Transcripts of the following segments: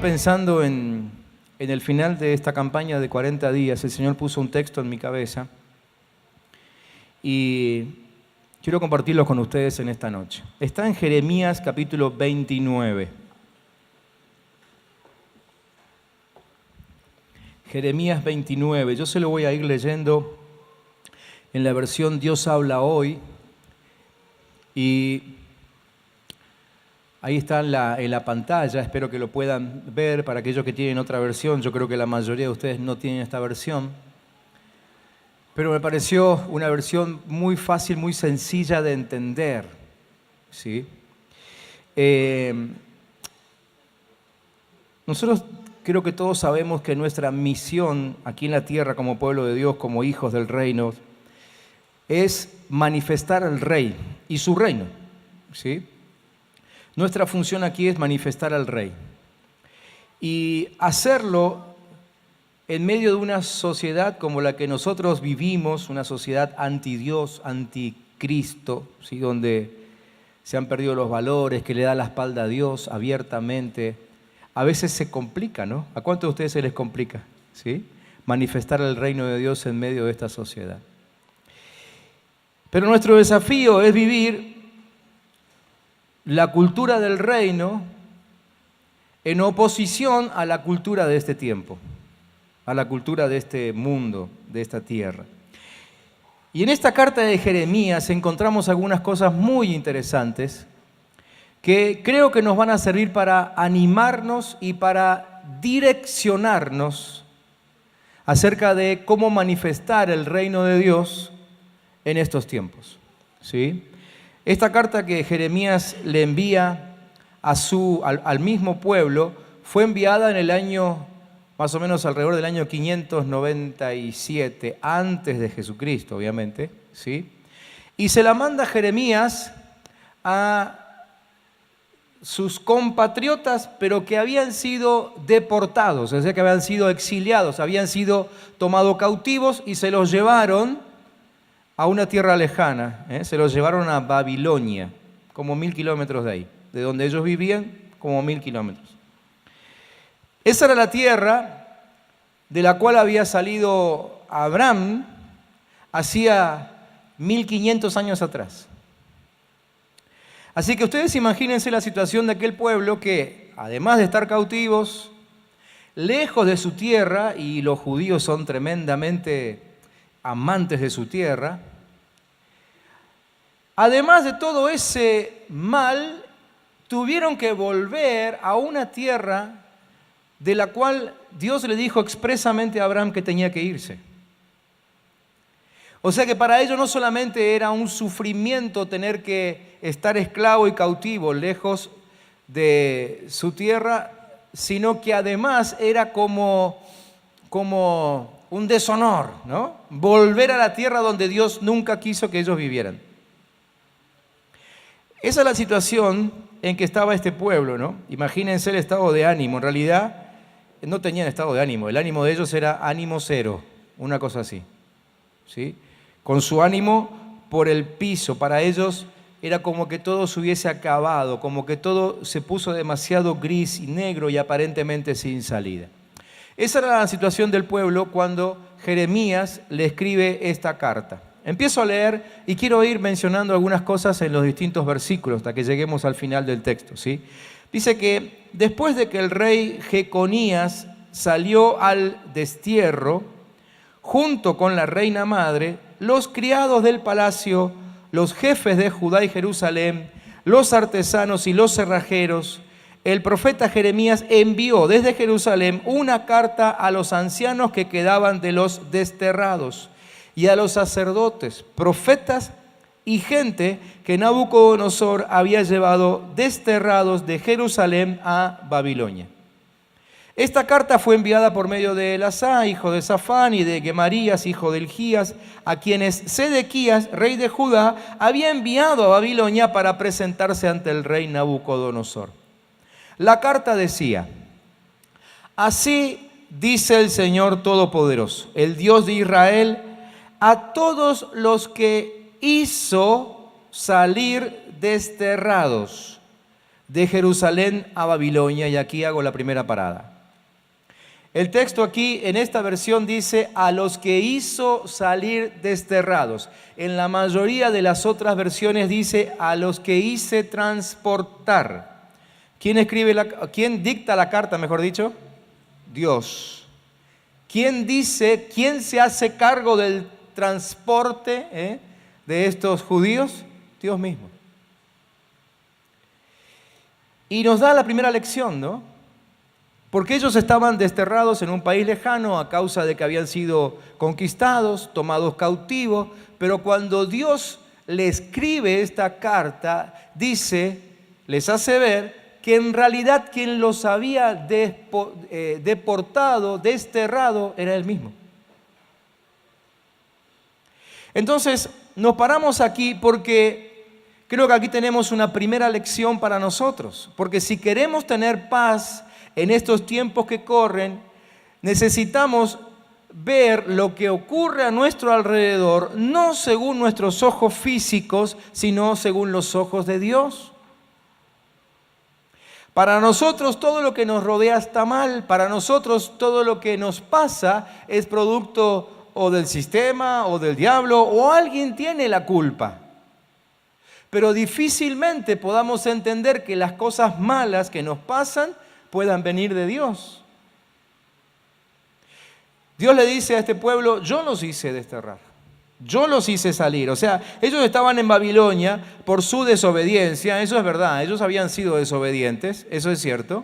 pensando en el final de esta campaña de 40 días. El Señor puso un texto en mi cabeza y quiero compartirlo con ustedes en esta noche. Está en Jeremías capítulo 29. Jeremías 29. Yo se lo voy a ir leyendo en la versión Dios habla hoy. Y ahí está en la pantalla, espero que lo puedan ver. Para aquellos que tienen otra versión, yo creo que la mayoría de ustedes no tienen esta versión. Pero me pareció una versión muy fácil, muy sencilla de entender, ¿sí? Nosotros creo que todos sabemos que nuestra misión aquí en la tierra como pueblo de Dios, como hijos del reino, es manifestar al Rey y su reino, ¿sí? Nuestra función aquí es manifestar al Rey y hacerlo en medio de una sociedad como la que nosotros vivimos, una sociedad anti-Dios, anticristo, ¿sí? Donde se han perdido los valores, que le da la espalda a Dios abiertamente. A veces se complica, ¿no? ¿A cuántos de ustedes se les complica, ¿sí? Manifestar el reino de Dios en medio de esta sociedad. Pero nuestro desafío es vivir la cultura del reino en oposición a la cultura de este tiempo, a la cultura de este mundo, de esta tierra. Y en esta carta de Jeremías encontramos algunas cosas muy interesantes que creo que nos van a servir para animarnos y para direccionarnos acerca de cómo manifestar el reino de Dios en estos tiempos, ¿sí? Esta carta que Jeremías le envía al mismo pueblo fue enviada en el año, más o menos alrededor del año 597, antes de Jesucristo, obviamente, ¿sí? Y se la manda Jeremías a sus compatriotas, pero que habían sido deportados, es decir, que habían sido exiliados, habían sido tomados cautivos y se los llevaron a una tierra lejana, se los llevaron a Babilonia, como 1000 kilómetros de ahí, de donde ellos vivían, como 1000 kilómetros. Esa era la tierra de la cual había salido Abraham hacía 1500 años atrás. Así que ustedes imagínense la situación de aquel pueblo que, además de estar cautivos, lejos de su tierra, y los judíos son tremendamente amantes de su tierra, además de todo ese mal, tuvieron que volver a una tierra de la cual Dios le dijo expresamente a Abraham que tenía que irse. O sea que para ellos no solamente era un sufrimiento tener que estar esclavo y cautivo lejos de su tierra, sino que además era como un deshonor, ¿no? Volver a la tierra donde Dios nunca quiso que ellos vivieran. Esa es la situación en que estaba este pueblo, ¿no? Imagínense el estado de ánimo. En realidad no tenían estado de ánimo. El ánimo de ellos era ánimo cero, una cosa así, ¿sí? Con su ánimo por el piso. Para ellos era como que todo se hubiese acabado, como que todo se puso demasiado gris y negro y aparentemente sin salida. Esa era la situación del pueblo cuando Jeremías le escribe esta carta. Empiezo a leer y quiero ir mencionando algunas cosas en los distintos versículos hasta que lleguemos al final del texto, ¿sí? Dice que después de que el rey Jeconías salió al destierro, junto con la reina madre, los criados del palacio, los jefes de Judá y Jerusalén, los artesanos y los cerrajeros, el profeta Jeremías envió desde Jerusalén una carta a los ancianos que quedaban de los desterrados y a los sacerdotes, profetas y gente que Nabucodonosor había llevado desterrados de Jerusalén a Babilonia. Esta carta fue enviada por medio de Elasá, hijo de Safán, y de Gemarías, hijo de Hilgías, a quienes Sedequías, rey de Judá, había enviado a Babilonia para presentarse ante el rey Nabucodonosor. La carta decía: así dice el Señor Todopoderoso, el Dios de Israel, a todos los que hizo salir desterrados de Jerusalén a Babilonia, y aquí hago la primera parada. El texto aquí en esta versión dice a los que hizo salir desterrados. En la mayoría de las otras versiones dice a los que hice transportar. ¿Quién dicta la carta, mejor dicho? Dios. ¿Quién se hace cargo del transporte de estos judíos? Dios mismo. Y nos da la primera lección, ¿no? Porque ellos estaban desterrados en un país lejano a causa de que habían sido conquistados, tomados cautivos, pero cuando Dios le escribe esta carta, les hace ver que en realidad quien los había deportado, desterrado, era Él mismo. Entonces, nos paramos aquí porque creo que aquí tenemos una primera lección para nosotros, porque si queremos tener paz en estos tiempos que corren, necesitamos ver lo que ocurre a nuestro alrededor, no según nuestros ojos físicos, sino según los ojos de Dios. Para nosotros todo lo que nos rodea está mal, para nosotros todo lo que nos pasa es producto o del sistema o del diablo, o alguien tiene la culpa. Pero difícilmente podamos entender que las cosas malas que nos pasan puedan venir de Dios. Dios le dice a este pueblo, yo los hice desterrar, yo los hice salir. O sea, ellos estaban en Babilonia por su desobediencia, eso es verdad, ellos habían sido desobedientes, eso es cierto.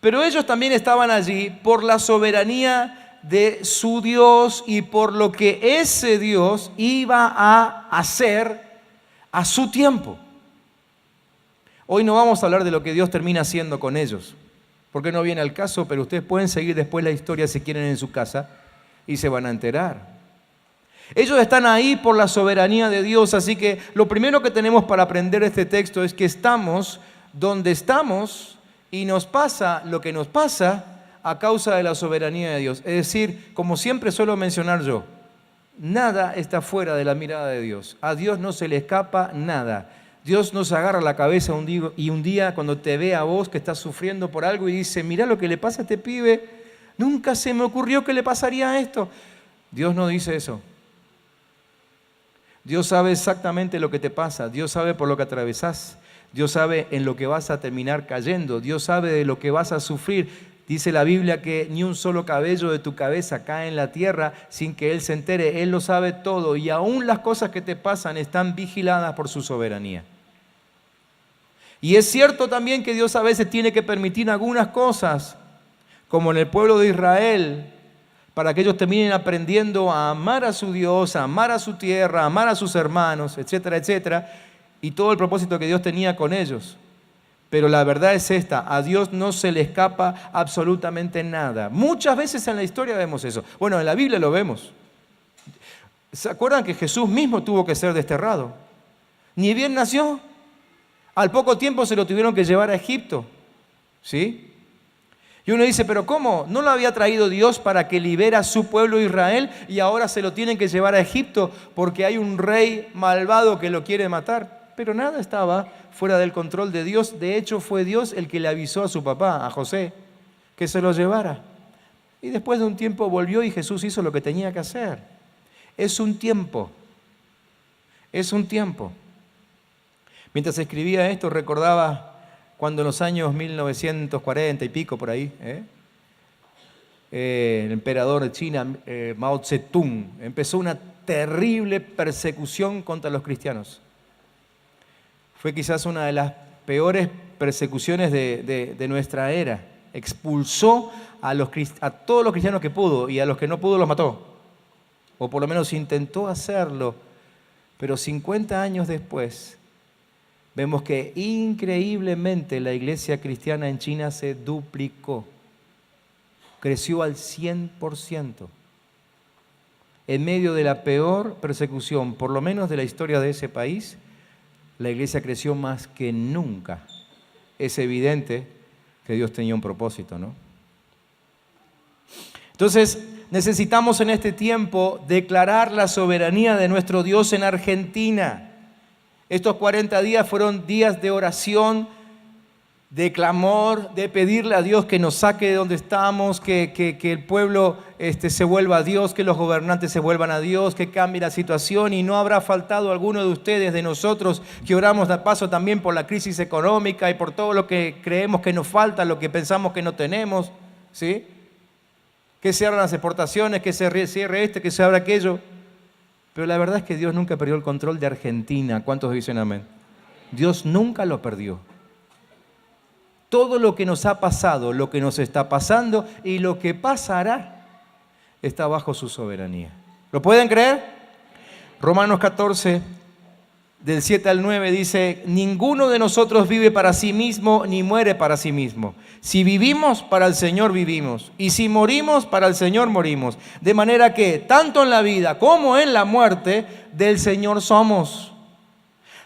Pero ellos también estaban allí por la soberanía de su Dios y por lo que ese Dios iba a hacer a su tiempo. Hoy no vamos a hablar de lo que Dios termina haciendo con ellos, porque no viene al caso, pero ustedes pueden seguir después la historia si quieren en su casa y se van a enterar. Ellos están ahí por la soberanía de Dios, así que lo primero que tenemos para aprender este texto es que estamos donde estamos y nos pasa lo que nos pasa a causa de la soberanía de Dios. Es decir, como siempre suelo mencionar yo, nada está fuera de la mirada de Dios. A Dios no se le escapa nada. Dios nos agarra la cabeza un día cuando te ve a vos que estás sufriendo por algo y dice, mirá lo que le pasa a este pibe, nunca se me ocurrió que le pasaría esto. Dios no dice eso. Dios sabe exactamente lo que te pasa, Dios sabe por lo que atravesás, Dios sabe en lo que vas a terminar cayendo, Dios sabe de lo que vas a sufrir. Dice la Biblia que ni un solo cabello de tu cabeza cae en la tierra sin que Él se entere. Él lo sabe todo y aún las cosas que te pasan están vigiladas por su soberanía. Y es cierto también que Dios a veces tiene que permitir algunas cosas, como en el pueblo de Israel, para que ellos terminen aprendiendo a amar a su Dios, a amar a su tierra, a amar a sus hermanos, etcétera, etcétera, y todo el propósito que Dios tenía con ellos. Pero la verdad es esta, a Dios no se le escapa absolutamente nada. Muchas veces en la historia vemos eso. Bueno, en la Biblia lo vemos. ¿Se acuerdan que Jesús mismo tuvo que ser desterrado? Ni bien nació. Al poco tiempo se lo tuvieron que llevar a Egipto, ¿sí? Y uno dice, ¿pero cómo? ¿No lo había traído Dios para que libera a su pueblo Israel y ahora se lo tienen que llevar a Egipto porque hay un rey malvado que lo quiere matar? Pero nada estaba fuera del control de Dios. De hecho, fue Dios el que le avisó a su papá, a José, que se lo llevara. Y después de un tiempo volvió y Jesús hizo lo que tenía que hacer. Es un tiempo. Es un tiempo. Mientras escribía esto, recordaba cuando en los años 1940 y pico por ahí, el emperador de China, Mao Zedong, empezó una terrible persecución contra los cristianos. Fue quizás una de las peores persecuciones de nuestra era. Expulsó a todos los cristianos que pudo y a los que no pudo los mató. O por lo menos intentó hacerlo. Pero 50 años después, vemos que increíblemente la iglesia cristiana en China se duplicó. Creció al 100%. En medio de la peor persecución, por lo menos de la historia de ese país, la iglesia creció más que nunca. Es evidente que Dios tenía un propósito, ¿no? Entonces, necesitamos en este tiempo declarar la soberanía de nuestro Dios en Argentina. Estos 40 días fueron días de oración de clamor, de pedirle a Dios que nos saque de donde estamos, que el pueblo se vuelva a Dios, que los gobernantes se vuelvan a Dios, que cambie la situación, y no habrá faltado alguno de ustedes, de nosotros, que oramos de paso también por la crisis económica y por todo lo que creemos que nos falta, lo que pensamos que no tenemos, ¿sí? Que se abran las exportaciones, que se cierre que se abra aquello. Pero la verdad es que Dios nunca perdió el control de Argentina. ¿Cuántos dicen amén? Dios nunca lo perdió. Todo lo que nos ha pasado, lo que nos está pasando y lo que pasará está bajo su soberanía. ¿Lo pueden creer? Romanos 14, del 7 al 9 dice: ninguno de nosotros vive para sí mismo ni muere para sí mismo. Si vivimos, para el Señor vivimos, y si morimos, para el Señor morimos. De manera que, tanto en la vida como en la muerte, del Señor somos.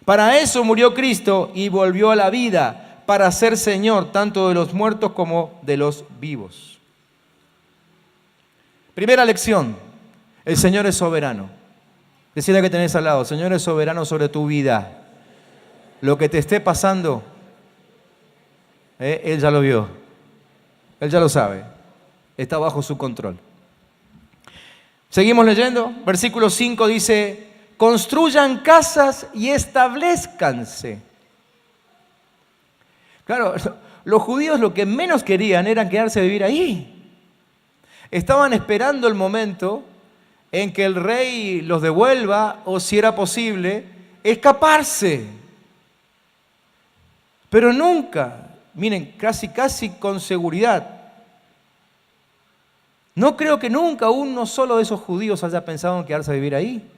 Para eso murió Cristo y volvió a la vida, para ser Señor tanto de los muertos como de los vivos. Primera lección: el Señor es soberano. Decirle que tenés al lado: Señor es soberano sobre tu vida. Lo que te esté pasando, Él ya lo vio, Él ya lo sabe, está bajo su control. Seguimos leyendo. Versículo 5 dice: construyan casas y establezcanse. Claro, los judíos lo que menos querían era quedarse a vivir ahí. Estaban esperando el momento en que el rey los devuelva, o si era posible, escaparse. Pero nunca, miren, casi con seguridad, no creo que nunca uno solo de esos judíos haya pensado en quedarse a vivir ahí.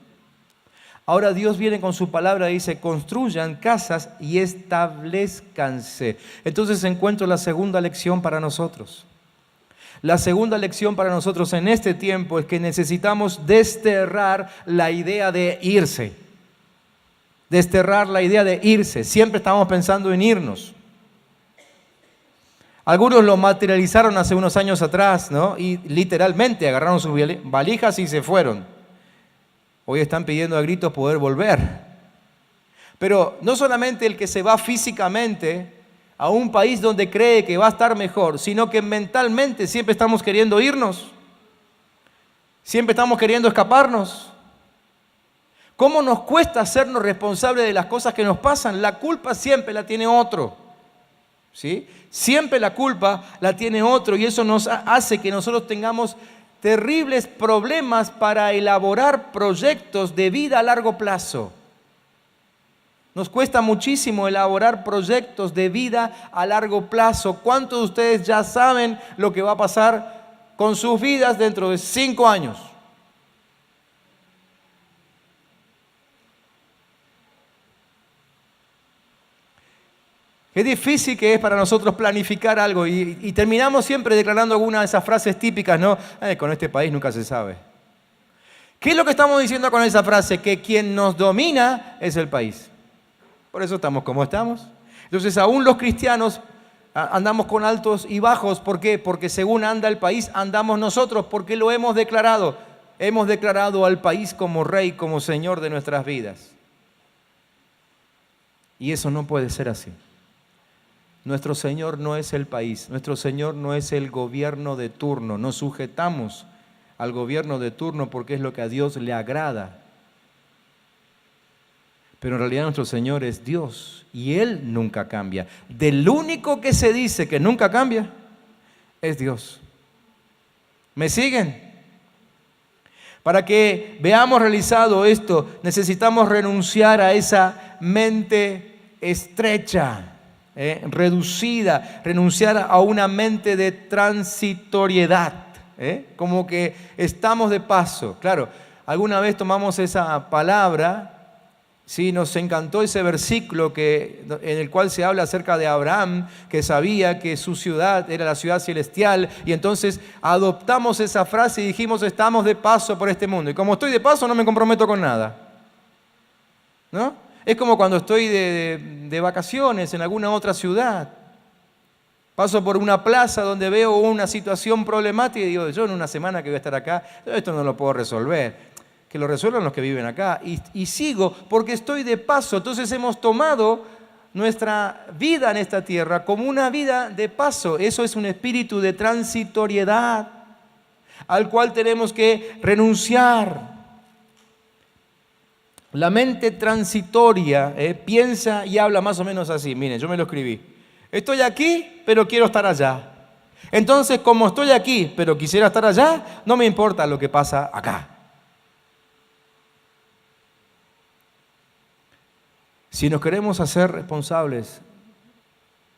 Ahora Dios viene con su palabra y dice: construyan casas y establezcanse. Entonces encuentro la segunda lección para nosotros. La segunda lección para nosotros en este tiempo es que necesitamos desterrar la idea de irse. Desterrar la idea de irse. Siempre estamos pensando en irnos. Algunos lo materializaron hace unos años atrás, ¿no? Y literalmente agarraron sus valijas y se fueron. Hoy están pidiendo a gritos poder volver. Pero no solamente el que se va físicamente a un país donde cree que va a estar mejor, sino que mentalmente siempre estamos queriendo irnos. Siempre estamos queriendo escaparnos. ¿Cómo nos cuesta hacernos responsables de las cosas que nos pasan? La culpa siempre la tiene otro, ¿sí? Siempre la culpa la tiene otro, y eso nos hace que nosotros tengamos terribles problemas para elaborar proyectos de vida a largo plazo. Nos cuesta muchísimo elaborar proyectos de vida a largo plazo. ¿Cuántos de ustedes ya saben lo que va a pasar con sus vidas dentro de 5 años? Qué difícil que es para nosotros planificar algo, y terminamos siempre declarando alguna de esas frases típicas, ¿no? Con este país nunca se sabe. ¿Qué es lo que estamos diciendo con esa frase? Que quien nos domina es el país. Por eso estamos como estamos. Entonces, aún los cristianos andamos con altos y bajos. ¿Por qué? Porque según anda el país, andamos nosotros, porque lo hemos declarado. Hemos declarado al país como rey, como señor de nuestras vidas. Y eso no puede ser así. Nuestro Señor no es el país, nuestro Señor no es el gobierno de turno. Nos sujetamos al gobierno de turno porque es lo que a Dios le agrada. Pero en realidad nuestro Señor es Dios y Él nunca cambia. Del único que se dice que nunca cambia es Dios. ¿Me siguen? Para que veamos realizado esto, necesitamos renunciar a esa mente estrecha, reducida, renunciar a una mente de transitoriedad, como que estamos de paso. Claro, alguna vez tomamos esa palabra, sí, nos encantó ese versículo en el cual se habla acerca de Abraham, que sabía que su ciudad era la ciudad celestial, y entonces adoptamos esa frase y dijimos: estamos de paso por este mundo, y como estoy de paso no me comprometo con nada, ¿no? Es como cuando estoy de vacaciones en alguna otra ciudad. Paso por una plaza donde veo una situación problemática y digo: yo en una semana que voy a estar acá, esto no lo puedo resolver. Que lo resuelvan los que viven acá. Y sigo porque estoy de paso. Entonces hemos tomado nuestra vida en esta tierra como una vida de paso. Eso es un espíritu de transitoriedad al cual tenemos que renunciar. La mente transitoria piensa y habla más o menos así. Miren, yo me lo escribí. Estoy aquí, pero quiero estar allá. Entonces, como estoy aquí, pero quisiera estar allá, no me importa lo que pasa acá. Si nos queremos hacer responsables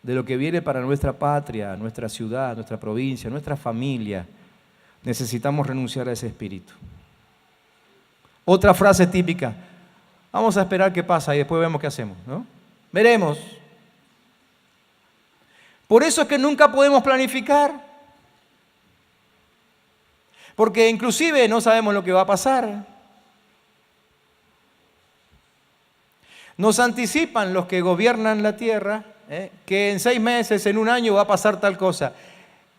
de lo que viene para nuestra patria, nuestra ciudad, nuestra provincia, nuestra familia, necesitamos renunciar a ese espíritu. Otra frase típica: vamos a esperar qué pasa y después vemos qué hacemos, ¿no? Veremos. Por eso es que nunca podemos planificar. Porque inclusive no sabemos lo que va a pasar. Nos anticipan los que gobiernan la tierra, que en 6 meses, en un año va a pasar tal cosa.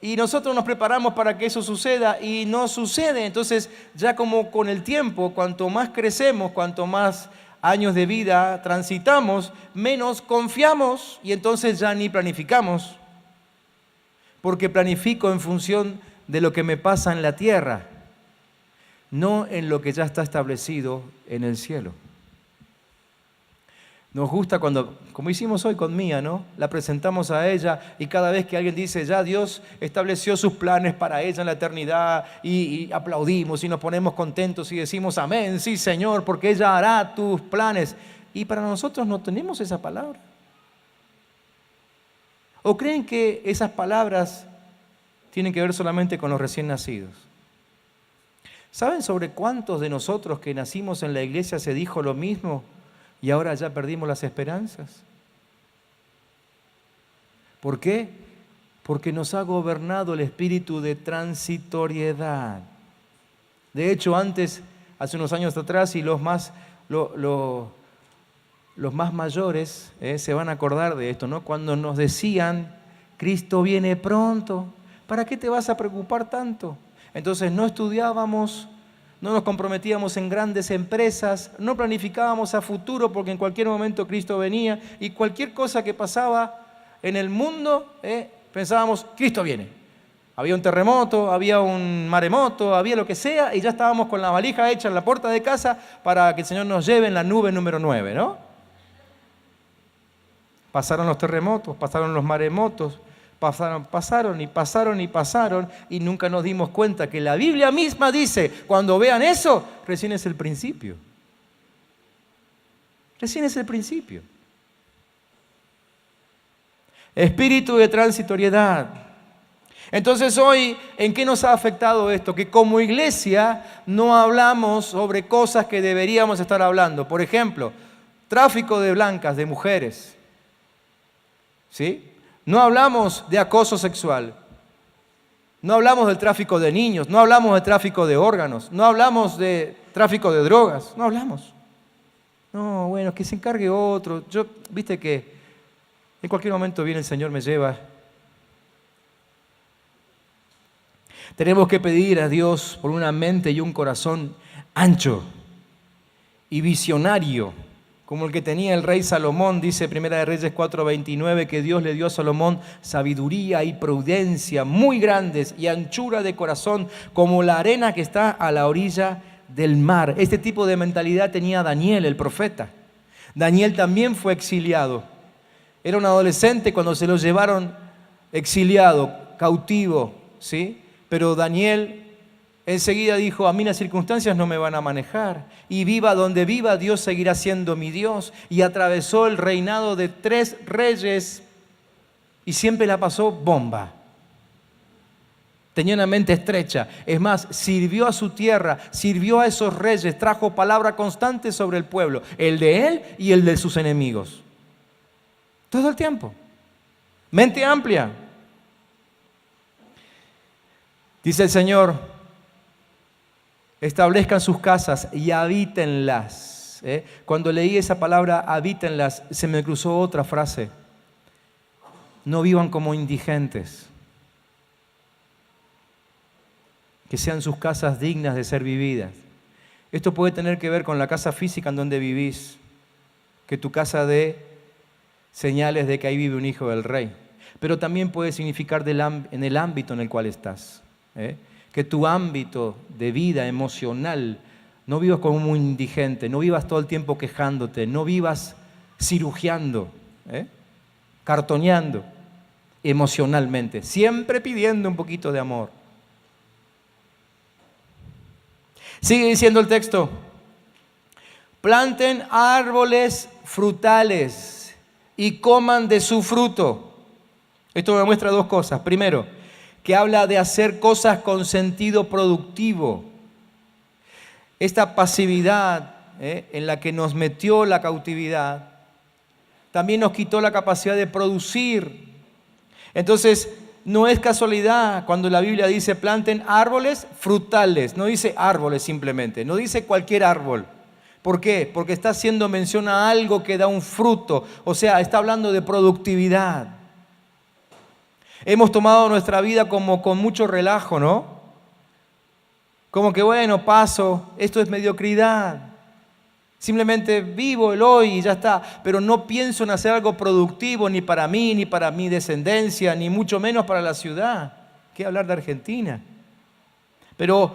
Y nosotros nos preparamos para que eso suceda y no sucede. Entonces, ya como con el tiempo, cuanto más crecemos, cuanto más años de vida transitamos, menos confiamos y entonces ya ni planificamos. Porque planifico en función de lo que me pasa en la tierra, no en lo que ya está establecido en el cielo. Nos gusta cuando, como hicimos hoy con Mía, ¿no? La presentamos a ella y cada vez que alguien dice, ya Dios estableció sus planes para ella en la eternidad, y aplaudimos y nos ponemos contentos y decimos, amén, sí Señor, porque ella hará tus planes. Y para nosotros no tenemos esa palabra. ¿O creen que esas palabras tienen que ver solamente con los recién nacidos? ¿Saben sobre cuántos de nosotros que nacimos en la iglesia se dijo lo mismo? Y ahora ya perdimos las esperanzas. ¿Por qué? Porque nos ha gobernado el espíritu de transitoriedad. De hecho, antes, hace unos años atrás, y los más mayores se van a acordar de esto, ¿no? Cuando nos decían, Cristo viene pronto, ¿para qué te vas a preocupar tanto? Entonces no estudiábamos, no nos comprometíamos en grandes empresas, no planificábamos a futuro porque en cualquier momento Cristo venía y cualquier cosa que pasaba en el mundo, pensábamos, Cristo viene. Había un terremoto, había un maremoto, había lo que sea y ya estábamos con la valija hecha en la puerta de casa para que el Señor nos lleve en la nube número 9, ¿no? Pasaron los terremotos, pasaron los maremotos, pasaron y nunca nos dimos cuenta que la Biblia misma dice, cuando vean eso, recién es el principio. Recién es el principio. Espíritu de transitoriedad. Entonces hoy, ¿en qué nos ha afectado esto? Que como iglesia no hablamos sobre cosas que deberíamos estar hablando. Por ejemplo, tráfico de blancas, de mujeres. ¿Sí? No hablamos de acoso sexual, no hablamos del tráfico de niños, no hablamos de tráfico de órganos, no hablamos de tráfico de drogas, no hablamos. No, bueno, que se encargue otro. Viste que en cualquier momento viene el Señor, me lleva. Tenemos que pedir a Dios por una mente y un corazón ancho y visionario, como el que tenía el rey Salomón. Dice Primera de Reyes 4:29 que Dios le dio a Salomón sabiduría y prudencia muy grandes y anchura de corazón como la arena que está a la orilla del mar. Este tipo de mentalidad tenía Daniel, el profeta. Daniel también fue exiliado. Era un adolescente cuando se lo llevaron exiliado, cautivo, ¿sí? Pero Daniel enseguida dijo, a mí las circunstancias no me van a manejar y viva donde viva, Dios seguirá siendo mi Dios. Y atravesó el reinado de 3 reyes y siempre la pasó bomba. Tenía una mente estrecha. Es más, sirvió a su tierra, sirvió a esos reyes, trajo palabra constante sobre el pueblo, el de él y el de sus enemigos. Todo el tiempo. Mente amplia. Dice el Señor, establezcan sus casas y habítenlas. Cuando leí esa palabra, habítenlas, se me cruzó otra frase. No vivan como indigentes. Que sean sus casas dignas de ser vividas. Esto puede tener que ver con la casa física en donde vivís. Que tu casa dé señales de que ahí vive un hijo del rey. Pero también puede significar en el ámbito en el cual estás. Que tu ámbito de vida emocional, no vivas como un indigente, no vivas todo el tiempo quejándote, no vivas cirugiando, cartoneando emocionalmente, siempre pidiendo un poquito de amor. Sigue diciendo el texto: planten árboles frutales y coman de su fruto. Esto me muestra dos cosas. Primero, que habla de hacer cosas con sentido productivo. Esta pasividad en la que nos metió la cautividad, también nos quitó la capacidad de producir. Entonces, no es casualidad cuando la Biblia dice planten árboles frutales. No dice árboles simplemente, no dice cualquier árbol. ¿Por qué? Porque está haciendo mención a algo que da un fruto. O sea, está hablando de productividad. Hemos tomado nuestra vida como con mucho relajo, ¿no? Como que bueno, paso, esto es mediocridad. Simplemente vivo el hoy y ya está. Pero no pienso en hacer algo productivo ni para mí, ni para mi descendencia, ni mucho menos para la ciudad. ¿Qué hablar de Argentina? Pero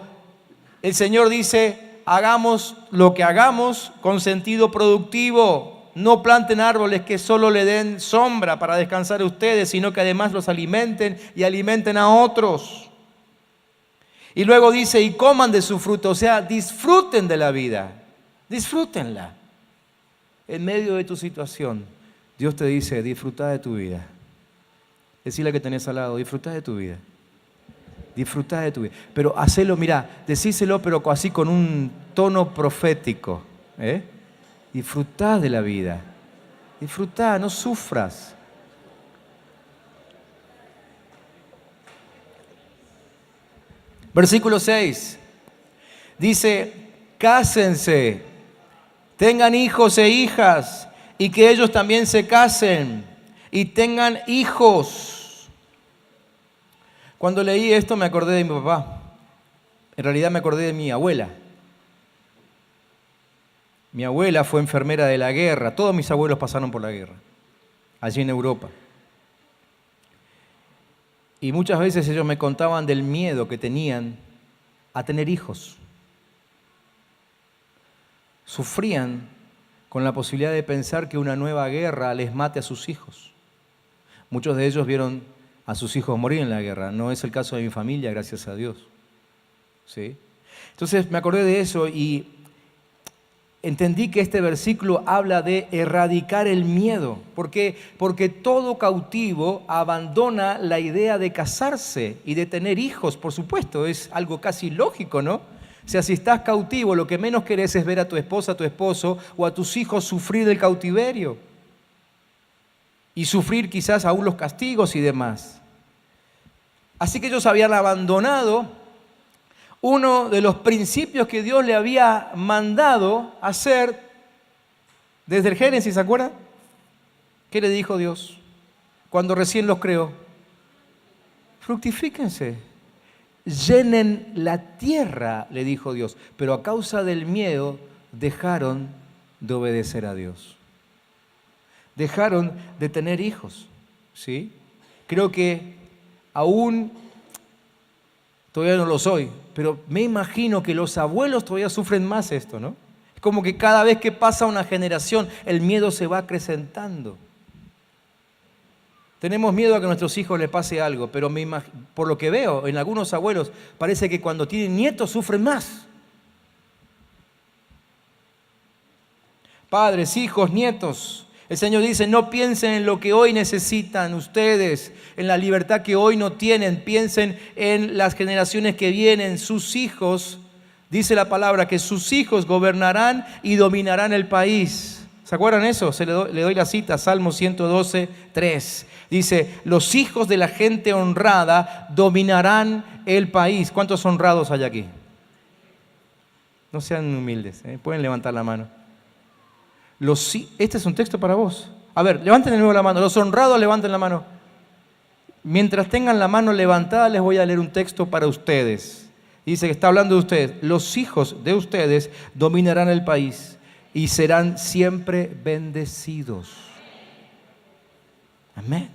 el Señor dice: hagamos lo que hagamos con sentido productivo. No planten árboles que solo le den sombra para descansar a ustedes, sino que además los alimenten y alimenten a otros. Y luego dice: y coman de su fruto, o sea, disfruten de la vida, disfrútenla. En medio de tu situación, Dios te dice: disfruta de tu vida. Decile que tenés al lado: disfruta de tu vida. Disfruta de tu vida. Pero hacelo, mirá, decíselo, pero así con un tono profético. Disfrutá de la vida. Disfrutá, no sufras. Versículo 6. Dice: cásense, tengan hijos e hijas, y que ellos también se casen y tengan hijos. Cuando leí esto me acordé de mi papá. En realidad me acordé de mi abuela. Mi abuela fue enfermera de la guerra. Todos mis abuelos pasaron por la guerra, allí en Europa. Y muchas veces ellos me contaban del miedo que tenían a tener hijos. Sufrían con la posibilidad de pensar que una nueva guerra les mate a sus hijos. Muchos de ellos vieron a sus hijos morir en la guerra. No es el caso de mi familia, gracias a Dios. ¿Sí? Entonces me acordé de eso y entendí que este versículo habla de erradicar el miedo. ¿Por qué? Porque todo cautivo abandona la idea de casarse y de tener hijos, por supuesto. Es algo casi lógico, ¿no? O sea, si estás cautivo, lo que menos querés es ver a tu esposa, a tu esposo o a tus hijos sufrir del cautiverio. Y sufrir quizás aún los castigos y demás. Así que ellos habían abandonado uno de los principios que Dios le había mandado hacer desde el Génesis, ¿se acuerdan? ¿Qué le dijo Dios cuando recién los creó? Fructifíquense, llenen la tierra, le dijo Dios. Pero a causa del miedo dejaron de obedecer a Dios. Dejaron de tener hijos, ¿sí? Creo que aún, todavía no lo soy, pero me imagino que los abuelos todavía sufren más esto, ¿no? Es como que cada vez que pasa una generación, el miedo se va acrecentando. Tenemos miedo a que a nuestros hijos les pase algo, pero por lo que veo en algunos abuelos, parece que cuando tienen nietos sufren más. Padres, hijos, nietos. El Señor dice: no piensen en lo que hoy necesitan ustedes, en la libertad que hoy no tienen. Piensen en las generaciones que vienen, sus hijos. Dice la palabra que sus hijos gobernarán y dominarán el país. ¿Se acuerdan eso? Le doy la cita, Salmo 112, 3. Dice: los hijos de la gente honrada dominarán el país. ¿Cuántos honrados hay aquí? No sean humildes, pueden levantar la mano. Este es un texto para vos. A ver, levanten de nuevo la mano. Los honrados levanten la mano. Mientras tengan la mano levantada, les voy a leer un texto para ustedes. Dice que está hablando de ustedes. Los hijos de ustedes dominarán el país y serán siempre bendecidos. Amén.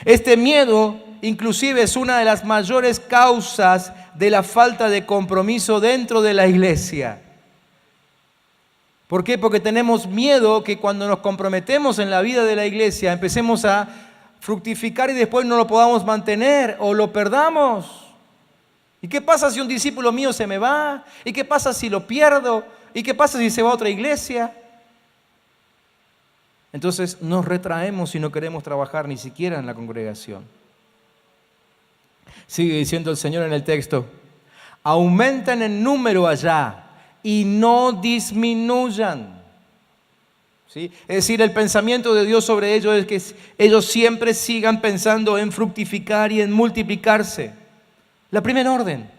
Este miedo inclusive es una de las mayores causas de la falta de compromiso dentro de la iglesia. ¿Por qué? Porque tenemos miedo que cuando nos comprometemos en la vida de la iglesia empecemos a fructificar y después no lo podamos mantener o lo perdamos. ¿Y qué pasa si un discípulo mío se me va? ¿Y qué pasa si lo pierdo? ¿Y qué pasa si se va a otra iglesia? Entonces nos retraemos y no queremos trabajar ni siquiera en la congregación. Sigue diciendo el Señor en el texto: aumenten en número allá y no disminuyan. ¿Sí? Es decir, el pensamiento de Dios sobre ellos es que ellos siempre sigan pensando en fructificar y en multiplicarse. La primera orden: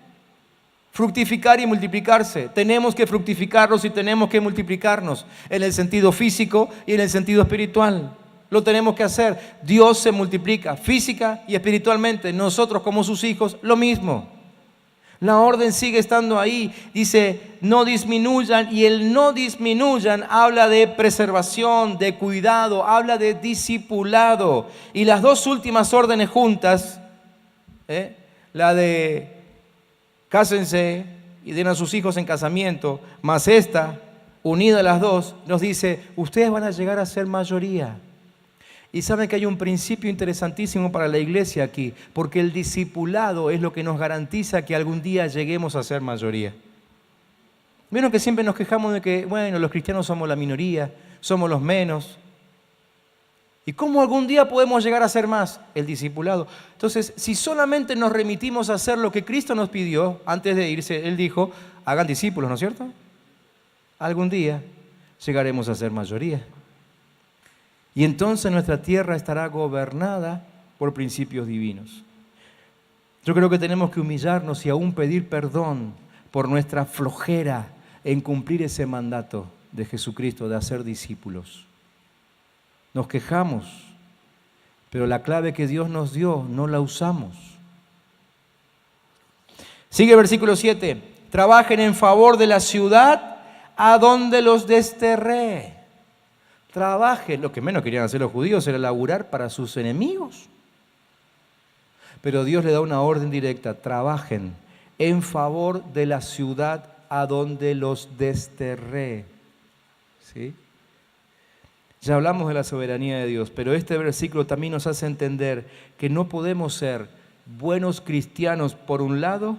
fructificar y multiplicarse. Tenemos que fructificarnos y tenemos que multiplicarnos en el sentido físico y en el sentido espiritual. Lo tenemos que hacer. Dios se multiplica física y espiritualmente. Nosotros como sus hijos, lo mismo. La orden sigue estando ahí. Dice, no disminuyan. Y el no disminuyan habla de preservación, de cuidado, habla de discipulado. Y las dos últimas órdenes juntas, la de cásense y den a sus hijos en casamiento, más esta, unida a las dos, nos dice, ustedes van a llegar a ser mayoría. Y saben que hay un principio interesantísimo para la iglesia aquí, porque el discipulado es lo que nos garantiza que algún día lleguemos a ser mayoría. Vieron que siempre nos quejamos de que, bueno, los cristianos somos la minoría, somos los menos. ¿Y cómo algún día podemos llegar a ser más? El discipulado. Entonces, si solamente nos remitimos a hacer lo que Cristo nos pidió antes de irse, Él dijo, hagan discípulos, ¿no es cierto? Algún día llegaremos a ser mayoría. Y entonces nuestra tierra estará gobernada por principios divinos. Yo creo que tenemos que humillarnos y aún pedir perdón por nuestra flojera en cumplir ese mandato de Jesucristo de hacer discípulos. Nos quejamos, pero la clave que Dios nos dio no la usamos. Sigue el versículo 7. Trabajen en favor de la ciudad a donde los desterré. Trabajen. Lo que menos querían hacer los judíos era laburar para sus enemigos. Pero Dios le da una orden directa. Trabajen en favor de la ciudad a donde los desterré. ¿Sí? Ya hablamos de la soberanía de Dios, pero este versículo también nos hace entender que no podemos ser buenos cristianos por un lado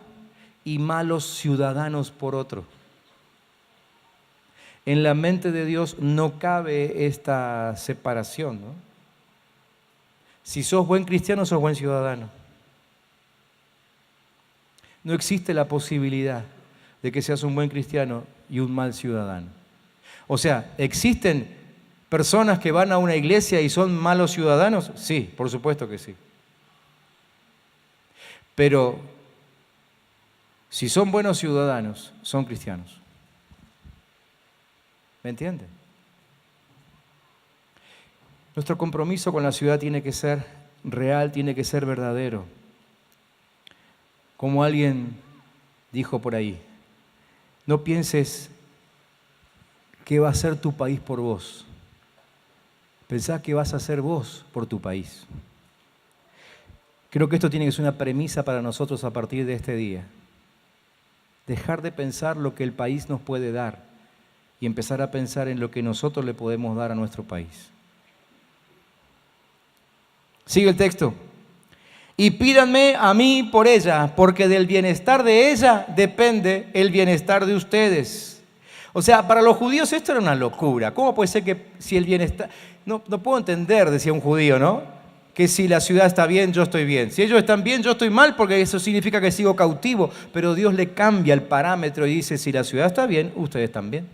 y malos ciudadanos por otro. En la mente de Dios no cabe esta separación, ¿no? Si sos buen cristiano, sos buen ciudadano. No existe la posibilidad de que seas un buen cristiano y un mal ciudadano. O sea, ¿existen personas que van a una iglesia y son malos ciudadanos? Sí, por supuesto que sí. Pero si son buenos ciudadanos, son cristianos. ¿Me entienden? Nuestro compromiso con la ciudad tiene que ser real, tiene que ser verdadero. Como alguien dijo por ahí, no pienses que va a ser tu país por vos. Pensá que vas a ser vos por tu país. Creo que esto tiene que ser una premisa para nosotros a partir de este día. Dejar de pensar lo que el país nos puede dar y empezar a pensar en lo que nosotros le podemos dar a nuestro país. Sigue el texto. Y pídanme a mí por ella, porque del bienestar de ella depende el bienestar de ustedes. O sea, para los judíos esto era una locura. ¿Cómo puede ser que si el bienestar... No puedo entender, decía un judío, ¿no? Que si la ciudad está bien, yo estoy bien. Si ellos están bien, yo estoy mal, porque eso significa que sigo cautivo. Pero Dios le cambia el parámetro y dice, si la ciudad está bien, ustedes están bien.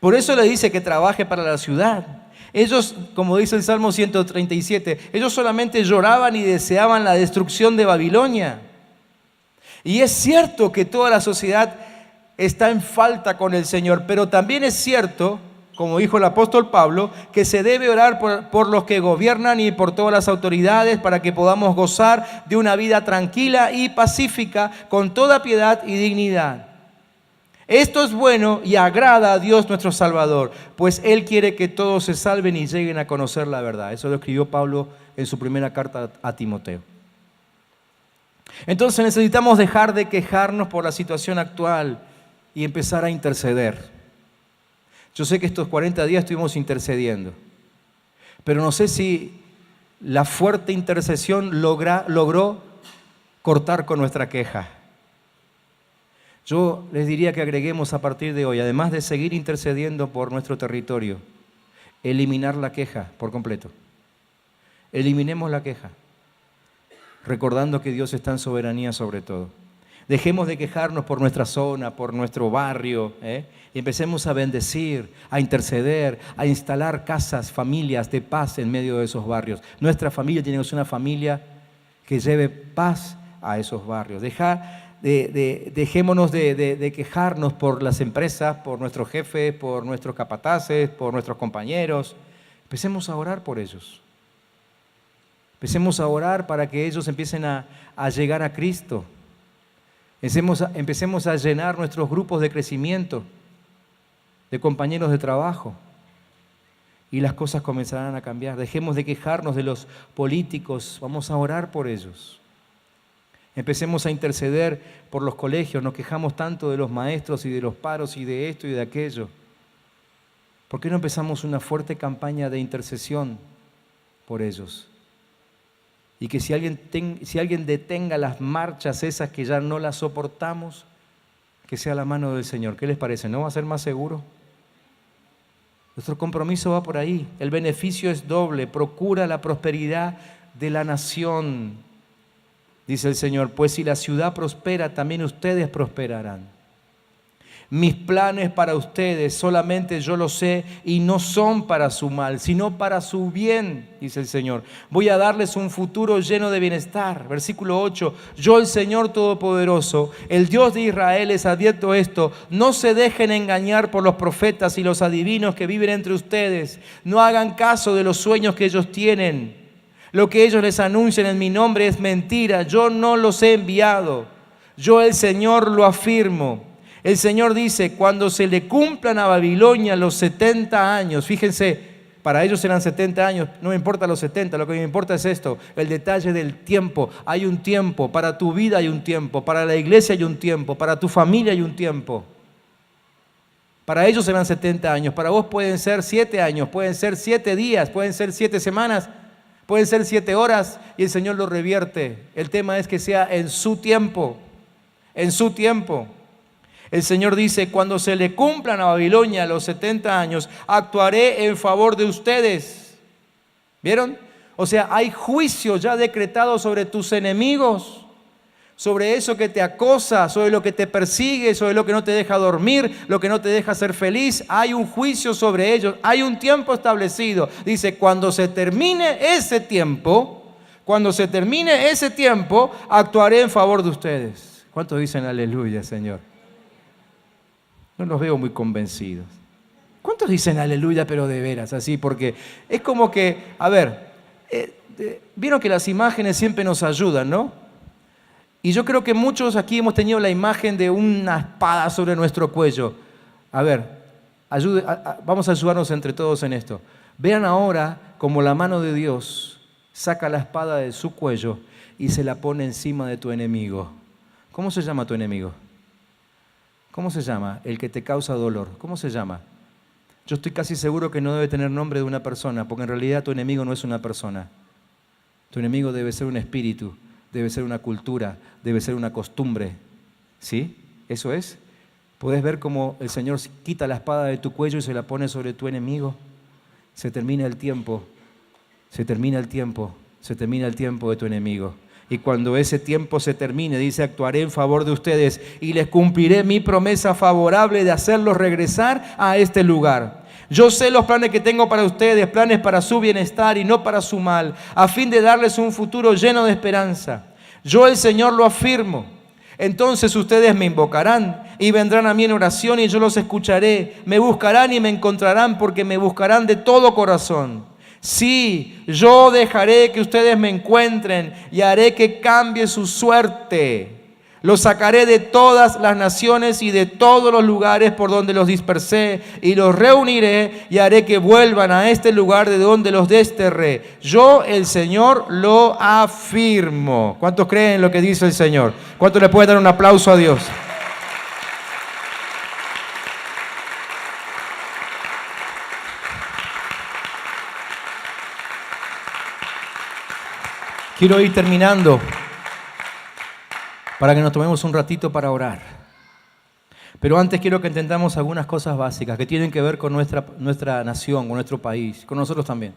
Por eso le dice que trabaje para la ciudad. Ellos, como dice el Salmo 137, ellos solamente lloraban y deseaban la destrucción de Babilonia. Y es cierto que toda la sociedad está en falta con el Señor, pero también es cierto, como dijo el apóstol Pablo, que se debe orar por los que gobiernan y por todas las autoridades para que podamos gozar de una vida tranquila y pacífica con toda piedad y dignidad. Esto es bueno y agrada a Dios nuestro Salvador, pues Él quiere que todos se salven y lleguen a conocer la verdad. Eso lo escribió Pablo en su primera carta a Timoteo. Entonces necesitamos dejar de quejarnos por la situación actual y empezar a interceder. Yo sé que estos 40 días estuvimos intercediendo, pero no sé si la fuerte intercesión logró cortar con nuestra queja. Yo les diría que agreguemos a partir de hoy, además de seguir intercediendo por nuestro territorio, eliminar la queja por completo. Eliminemos la queja, recordando que Dios está en soberanía sobre todo. Dejemos de quejarnos por nuestra zona, por nuestro barrio, y empecemos a bendecir, a interceder, a instalar casas, familias de paz en medio de esos barrios. Nuestra familia tiene que ser una familia que lleve paz a esos barrios. Dejémonos de quejarnos por las empresas, por nuestros jefes, por nuestros capataces, por nuestros compañeros. Empecemos a orar por ellos. Empecemos a orar para que ellos empiecen a llegar a Cristo. Empecemos a llenar nuestros grupos de crecimiento, de compañeros de trabajo, y las cosas comenzarán a cambiar. Dejemos de quejarnos de los políticos, vamos a orar por ellos. Empecemos a interceder por los colegios, nos quejamos tanto de los maestros y de los paros y de esto y de aquello. ¿Por qué no empezamos una fuerte campaña de intercesión por ellos? Y que si alguien detenga las marchas esas que ya no las soportamos, que sea la mano del Señor. ¿Qué les parece? ¿No va a ser más seguro? Nuestro compromiso va por ahí. El beneficio es doble. Procura la prosperidad de la nación. Dice el Señor, pues si la ciudad prospera, también ustedes prosperarán. Mis planes para ustedes solamente yo los sé y no son para su mal, sino para su bien, dice el Señor. Voy a darles un futuro lleno de bienestar. Versículo 8, yo el Señor Todopoderoso, el Dios de Israel, les advierto esto, no se dejen engañar por los profetas y los adivinos que viven entre ustedes. No hagan caso de los sueños que ellos tienen. Lo que ellos les anuncian en mi nombre es mentira. Yo no los he enviado. Yo el Señor lo afirmo. El Señor dice, cuando se le cumplan a Babilonia los 70 años, fíjense, para ellos eran 70 años, no me importa los 70, lo que me importa es esto, el detalle del tiempo. Hay un tiempo, para tu vida hay un tiempo, para la iglesia hay un tiempo, para tu familia hay un tiempo. Para ellos eran 70 años, para vos pueden ser 7 años, pueden ser 7 días, pueden ser 7 semanas, pueden ser 7 horas y el Señor lo revierte. El tema es que sea en su tiempo, en su tiempo. El Señor dice, cuando se le cumplan a Babilonia los 70 años, actuaré en favor de ustedes. ¿Vieron? O sea, hay juicio ya decretado sobre tus enemigos, sobre eso que te acosa, sobre lo que te persigue, sobre lo que no te deja dormir, lo que no te deja ser feliz. Hay un juicio sobre ellos, hay un tiempo establecido. Dice, cuando se termine ese tiempo, actuaré en favor de ustedes. ¿Cuántos dicen aleluya, Señor? No los veo muy convencidos. ¿Cuántos dicen aleluya, pero de veras? Así, porque es como que, vieron que las imágenes siempre nos ayudan, ¿no? Y yo creo que muchos aquí hemos tenido la imagen de una espada sobre nuestro cuello. Vamos a ayudarnos entre todos en esto. Vean ahora como la mano de Dios saca la espada de su cuello y se la pone encima de tu enemigo. ¿Cómo se llama tu enemigo? ¿Cómo se llama? El que te causa dolor. ¿Cómo se llama? Yo estoy casi seguro que no debe tener nombre de una persona, porque en realidad tu enemigo no es una persona. Tu enemigo debe ser un espíritu, debe ser una cultura, debe ser una costumbre. ¿Sí? ¿Eso es? ¿Puedes ver cómo el Señor quita la espada de tu cuello y se la pone sobre tu enemigo? Se termina el tiempo de tu enemigo. Y cuando ese tiempo se termine, dice, actuaré en favor de ustedes y les cumpliré mi promesa favorable de hacerlos regresar a este lugar. Yo sé los planes que tengo para ustedes, planes para su bienestar y no para su mal, a fin de darles un futuro lleno de esperanza. Yo el Señor lo afirmo. Entonces ustedes me invocarán y vendrán a mí en oración y yo los escucharé. Me buscarán y me encontrarán porque me buscarán de todo corazón. Sí, yo dejaré que ustedes me encuentren y haré que cambie su suerte. Los sacaré de todas las naciones y de todos los lugares por donde los dispersé, y los reuniré y haré que vuelvan a este lugar de donde los desterré. Yo, el Señor, lo afirmo. ¿Cuántos creen en lo que dice el Señor? ¿Cuántos le pueden dar un aplauso a Dios? Quiero ir terminando para que nos tomemos un ratito para orar. Pero antes quiero que entendamos algunas cosas básicas que tienen que ver con nuestra nación, con nuestro país, con nosotros también.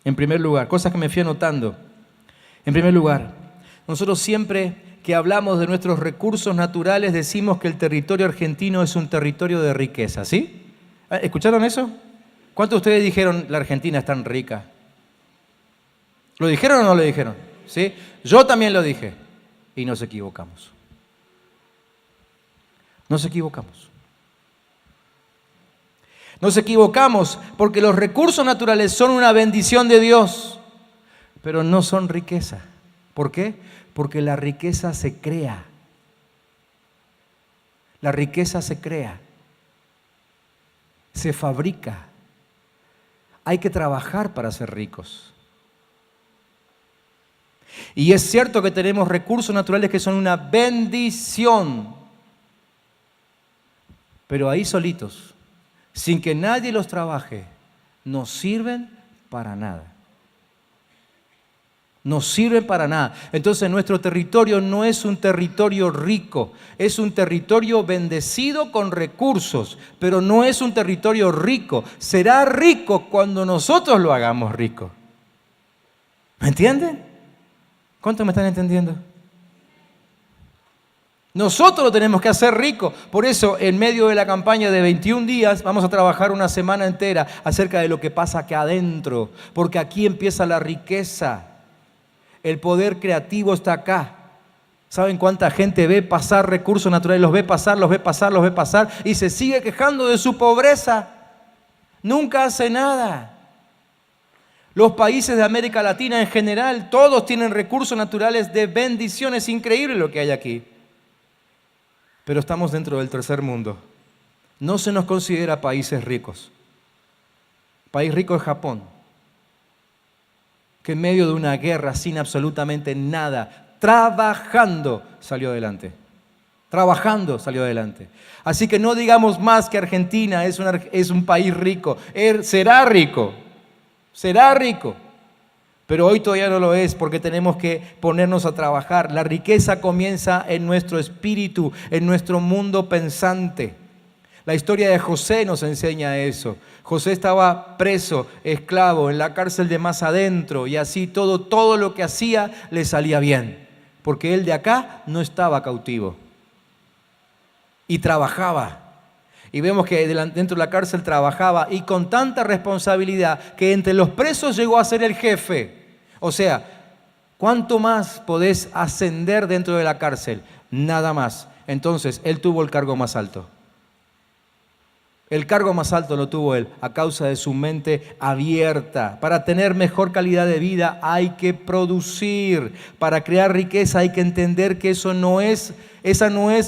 En primer lugar, cosas que me fui anotando. En primer lugar, nosotros siempre que hablamos de nuestros recursos naturales decimos que el territorio argentino es un territorio de riqueza, ¿sí? ¿Escucharon eso? ¿Cuántos de ustedes dijeron la Argentina es tan rica? ¿Lo dijeron o no lo dijeron? ¿Sí? Yo también lo dije. Y nos equivocamos. Nos equivocamos. Nos equivocamos porque los recursos naturales son una bendición de Dios, pero no son riqueza. ¿Por qué? Porque la riqueza se crea. La riqueza se crea. Se fabrica. Hay que trabajar para ser ricos. Y es cierto que tenemos recursos naturales que son una bendición, pero ahí solitos, sin que nadie los trabaje, no sirven para nada. No sirven para nada. Entonces nuestro territorio no es un territorio rico, es un territorio bendecido con recursos, pero no es un territorio rico. Será rico cuando nosotros lo hagamos rico. ¿Me entienden? ¿Cuántos me están entendiendo? Nosotros lo tenemos que hacer rico. Por eso, en medio de la campaña de 21 días, vamos a trabajar una semana entera acerca de lo que pasa acá adentro. Porque aquí empieza la riqueza. El poder creativo está acá. ¿Saben cuánta gente ve pasar recursos naturales? Los ve pasar y se sigue quejando de su pobreza. Nunca hace nada. Los países de América Latina en general, todos tienen recursos naturales de bendición. Es increíble lo que hay aquí. Pero estamos dentro del tercer mundo. No se nos considera países ricos. País rico es Japón, que en medio de una guerra sin absolutamente nada, trabajando, salió adelante. Trabajando salió adelante. Así que no digamos más que Argentina es un país rico. Será rico. Será rico, pero hoy todavía no lo es porque tenemos que ponernos a trabajar. La riqueza comienza en nuestro espíritu, en nuestro mundo pensante. La historia de José nos enseña eso. José estaba preso, esclavo, en la cárcel de más adentro y así todo lo que hacía le salía bien, porque él de acá no estaba cautivo y trabajaba. Y vemos que dentro de la cárcel trabajaba y con tanta responsabilidad que entre los presos llegó a ser el jefe. O sea, ¿cuánto más podés ascender dentro de la cárcel? Nada más. Entonces, él tuvo el cargo más alto. El cargo más alto lo tuvo él a causa de su mente abierta. Para tener mejor calidad de vida hay que producir. Para crear riqueza hay que entender que esa no es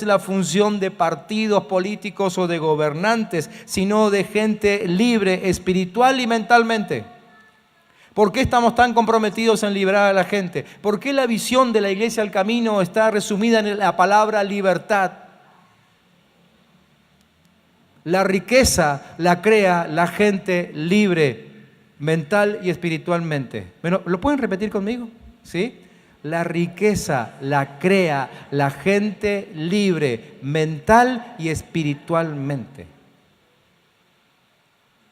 la función de partidos políticos o de gobernantes, sino de gente libre espiritual y mentalmente. ¿Por qué estamos tan comprometidos en liberar a la gente? ¿Por qué la visión de la Iglesia al Camino está resumida en la palabra libertad? La riqueza la crea la gente libre, mental y espiritualmente. Bueno, ¿lo pueden repetir conmigo? ¿Sí? La riqueza la crea la gente libre, mental y espiritualmente.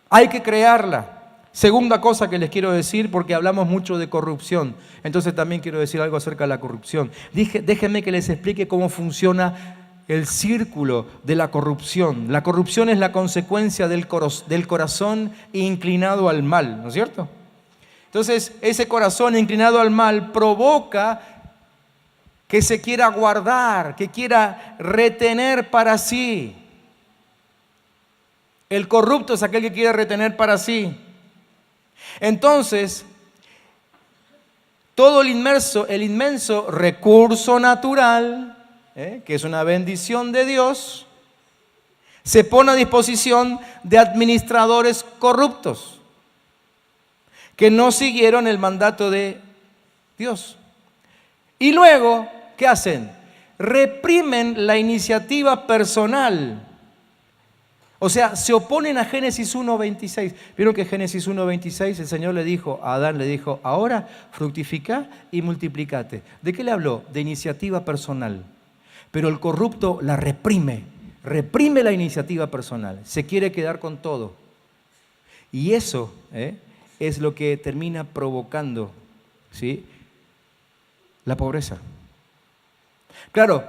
Hay que crearla. Segunda cosa que les quiero decir, porque hablamos mucho de corrupción, entonces también quiero decir algo acerca de la corrupción. Déjenme que les explique cómo funciona el círculo de la corrupción. La corrupción es la consecuencia del corazón inclinado al mal, ¿no es cierto? Entonces, ese corazón inclinado al mal provoca que se quiera guardar, que quiera retener para sí. El corrupto es aquel que quiere retener para sí. Entonces, todo el inmenso recurso natural, que es una bendición de Dios, se pone a disposición de administradores corruptos que no siguieron el mandato de Dios. Y luego, ¿qué hacen? Reprimen la iniciativa personal. O sea, se oponen a Génesis 1:26. ¿Vieron que Génesis 1:26 el Señor le dijo, a Adán le dijo, ahora fructifica y multiplicate? ¿De qué le habló? De iniciativa personal. Pero el corrupto la reprime la iniciativa personal. Se quiere quedar con todo. Y eso es lo que termina provocando, ¿sí?, la pobreza. Claro,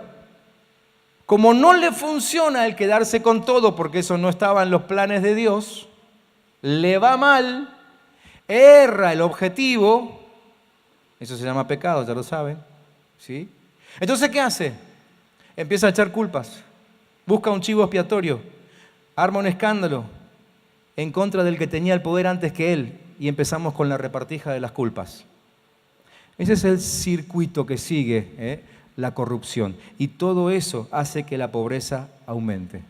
como no le funciona el quedarse con todo, porque eso no estaba en los planes de Dios, le va mal, erra el objetivo, eso se llama pecado, ya lo saben, ¿sí? Entonces, ¿qué hace? Empieza a echar culpas, busca un chivo expiatorio, arma un escándalo en contra del que tenía el poder antes que él, y empezamos con la repartija de las culpas. Ese es el circuito que sigue, la corrupción. Y todo eso hace que la pobreza aumente.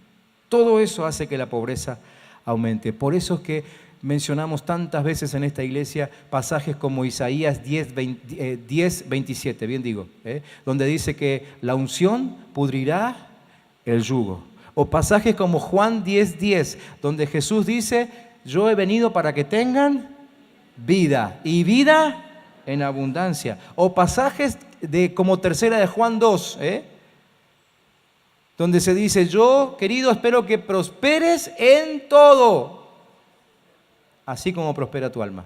Todo eso hace que la pobreza aumente. Por eso es que mencionamos tantas veces en esta iglesia pasajes como Isaías 10:27, bien digo, donde dice que la unción pudrirá el yugo. O pasajes como Juan 10:10, donde Jesús dice, yo he venido para que tengan vida y vida en abundancia. O pasajes como tercera de Juan 2, donde se dice, yo, querido, espero que prosperes en todo, así como prospera tu alma.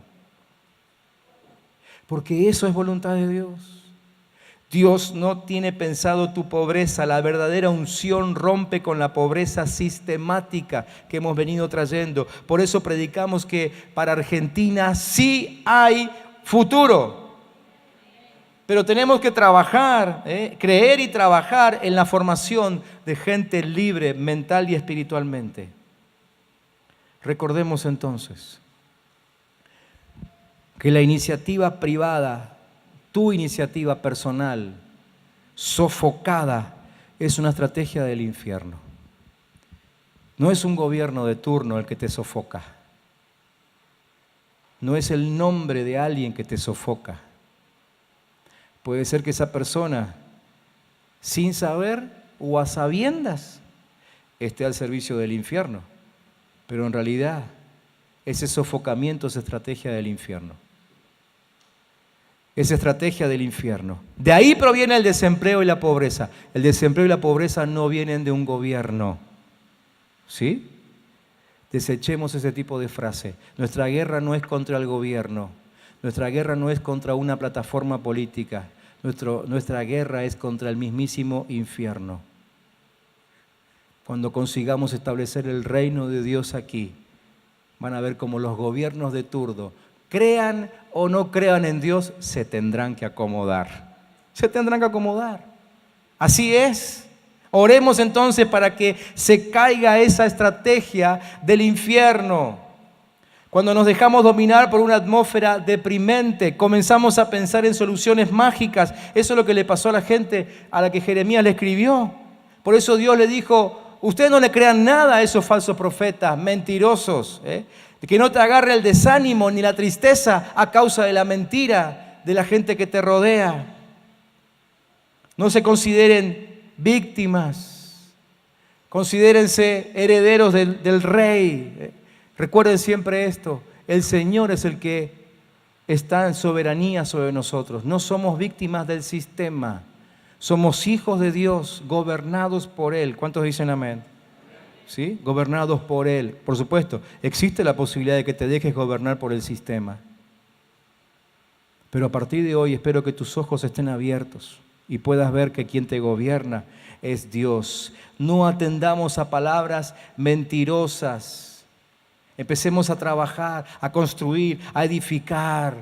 Porque eso es voluntad de Dios. Dios no tiene pensado tu pobreza. La verdadera unción rompe con la pobreza sistemática que hemos venido trayendo. Por eso predicamos que para Argentina sí hay futuro. Pero tenemos que trabajar, creer y trabajar en la formación de gente libre mental y espiritualmente. Recordemos entonces que la iniciativa privada, tu iniciativa personal, sofocada, es una estrategia del infierno. No es un gobierno de turno el que te sofoca. No es el nombre de alguien que te sofoca. Puede ser que esa persona, sin saber o a sabiendas, esté al servicio del infierno. Pero en realidad, ese sofocamiento es estrategia del infierno. Es estrategia del infierno. De ahí proviene el desempleo y la pobreza. El desempleo y la pobreza no vienen de un gobierno. ¿Sí? Desechemos ese tipo de frase. Nuestra guerra no es contra el gobierno. Nuestra guerra no es contra una plataforma política. Nuestra guerra es contra el mismísimo infierno. Cuando consigamos establecer el reino de Dios aquí, van a ver cómo los gobiernos de turno, crean o no crean en Dios, se tendrán que acomodar. Se tendrán que acomodar. Así es. Oremos entonces para que se caiga esa estrategia del infierno. Cuando nos dejamos dominar por una atmósfera deprimente, comenzamos a pensar en soluciones mágicas. Eso es lo que le pasó a la gente a la que Jeremías le escribió. Por eso Dios le dijo, ustedes no le crean nada a esos falsos profetas, mentirosos, que no te agarre el desánimo ni la tristeza a causa de la mentira de la gente que te rodea. No se consideren víctimas, considérense herederos del rey. Recuerden siempre esto, el Señor es el que está en soberanía sobre nosotros. No somos víctimas del sistema, somos hijos de Dios, gobernados por Él. ¿Cuántos dicen amén? ¿Sí? Gobernados por Él. Por supuesto, existe la posibilidad de que te dejes gobernar por el sistema. Pero a partir de hoy espero que tus ojos estén abiertos y puedas ver que quien te gobierna es Dios. No atendamos a palabras mentirosas. Empecemos a trabajar, a construir, a edificar,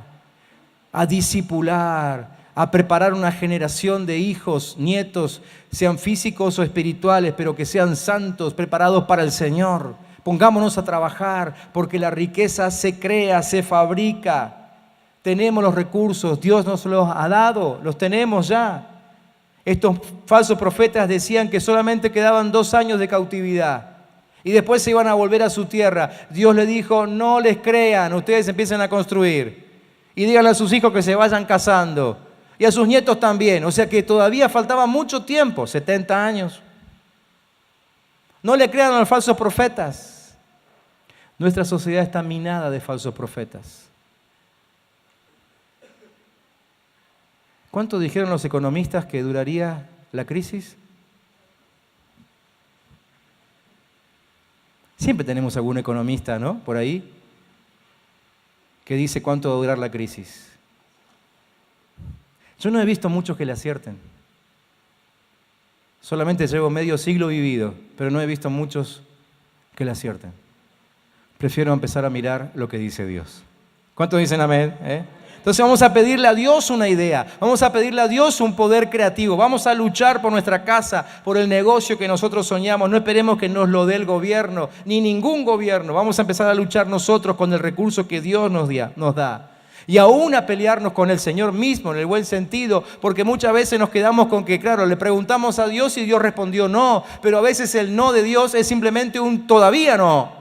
a discipular, a preparar una generación de hijos, nietos, sean físicos o espirituales, pero que sean santos, preparados para el Señor. Pongámonos a trabajar, porque la riqueza se crea, se fabrica. Tenemos los recursos, Dios nos los ha dado, los tenemos ya. Estos falsos profetas decían que solamente quedaban 2 años de cautividad y después se iban a volver a su tierra. Dios les dijo, no les crean, ustedes empiecen a construir y díganle a sus hijos que se vayan casando y a sus nietos también. O sea que todavía faltaba mucho tiempo, 70 años. No le crean a los falsos profetas. Nuestra sociedad está minada de falsos profetas. ¿Cuánto dijeron los economistas que duraría la crisis? Siempre tenemos algún economista, ¿no? Por ahí, que dice cuánto va a durar la crisis. Yo no he visto muchos que le acierten. Solamente llevo medio siglo vivido, pero no he visto muchos que le acierten. Prefiero empezar a mirar lo que dice Dios. ¿Cuántos dicen amén? Entonces vamos a pedirle a Dios una idea, vamos a pedirle a Dios un poder creativo, vamos a luchar por nuestra casa, por el negocio que nosotros soñamos. No esperemos que nos lo dé el gobierno, ni ningún gobierno. Vamos a empezar a luchar nosotros con el recurso que Dios nos da. Y aún a pelearnos con el Señor mismo, en el buen sentido, porque muchas veces nos quedamos con que, claro, le preguntamos a Dios y Dios respondió no, pero a veces el no de Dios es simplemente un todavía no,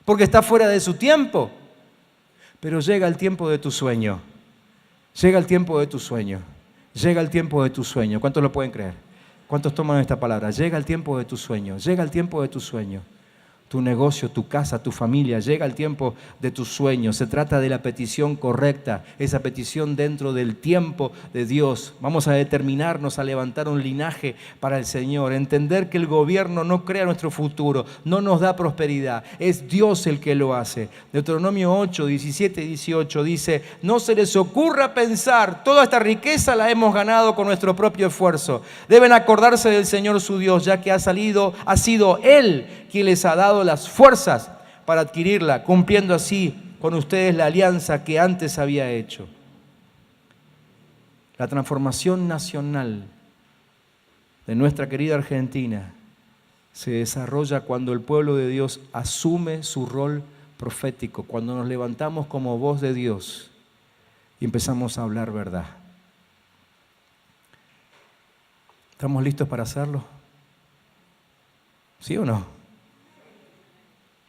porque está fuera de su tiempo. Pero llega el tiempo de tu sueño, llega el tiempo de tu sueño, llega el tiempo de tu sueño. ¿Cuántos lo pueden creer? ¿Cuántos toman esta palabra? Llega el tiempo de tu sueño, llega el tiempo de tu sueño. Tu negocio, tu casa, tu familia, llega el tiempo de tus sueños. Se trata de la petición correcta, esa petición dentro del tiempo de Dios. Vamos a determinarnos a levantar un linaje para el Señor, entender que el gobierno no crea nuestro futuro, no nos da prosperidad, es Dios el que lo hace. Deuteronomio 8, 17 y 18 dice, no se les ocurra pensar, toda esta riqueza la hemos ganado con nuestro propio esfuerzo. Deben acordarse del Señor su Dios, ya que ha sido Él quien les ha dado las fuerzas para adquirirla, cumpliendo así con ustedes la alianza que antes había hecho. La transformación nacional de nuestra querida Argentina se desarrolla cuando el pueblo de Dios asume su rol profético, cuando nos levantamos como voz de Dios y empezamos a hablar verdad. ¿Estamos listos para hacerlo? ¿Sí o no?